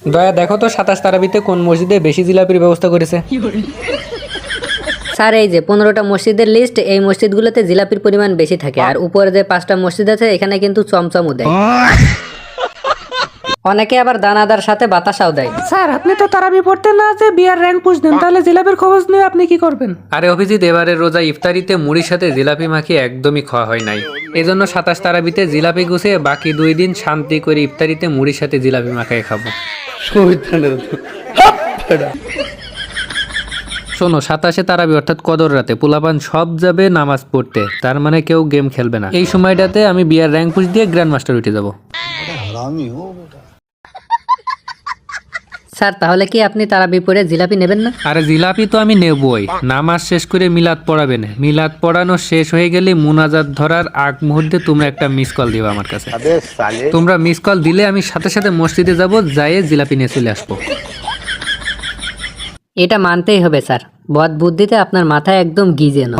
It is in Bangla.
দয়া দেখো তো 27 তারাবিতে কোন মসজিদে বেশি জিলাপির ব্যবস্থা করেছে। স্যার এই যে 15টা মসজিদের লিস্ট, এই মসজিদগুলোতে জিলাপির পরিমাণ বেশি থাকে, আর উপরে যে 5টা মসজিদ আছে এখানে কিন্তু চমচমও দেয়, অনেকে আবার দানাদার সাথে বাতাসাও দেয়। স্যার আপনি তো তারাবি পড়তে না যে বিয়ার র্যাঙ্ক পুষ দেন, তাহলে জিলাপির খবর নিয়ে আপনি কি করবেন? আরে অভিজিৎ, এবারের রোজা ইফতারিতে মুড়ির সাথে জিলাপি মাখিয়ে একদমই খাওয়া হয় নাই, এজন্য 27 তারাবিতে জিলাপি গুছিয়ে বাকি 2 দিন শান্তি করে ইফতারিতে মুড়ির সাথে জিলাপি মাখিয়ে খাবো। শোনো, 27 তারাবি অর্থাৎ কদর রাতে পোলাপান সব যাবে নামাজ পড়তে, তার মানে কেউ গেম খেলবে না। এই সময়টাতে আমি বিয়ার র্যাঙ্ক পুশ দিয়ে গ্র্যান্ড মাস্টার উঠে যাবো। স্যার তাহলে কি আপনি তারাবি পড়ে জিলাপি নেবেন না? আরে জিলাপি তো আমি নেবই, নামাজ শেষ করে মিলাদ পড়াবেন, মিলাদ পড়ানো শেষ হয়ে গেলে মুনাজাত ধরার আগ মুহূর্তে তোমরা একটা মিস কল দিবা আমার কাছে। তোমরা মিস কল দিলে আমি সাথে সাথে মসজিদে যাব, যাইয়ে জিলাপি নিয়ে চলে আসবো। এটা মানতেই হবে স্যার, বদ বুদ্ধিতে আপনার মাথায় একদম গিজে না।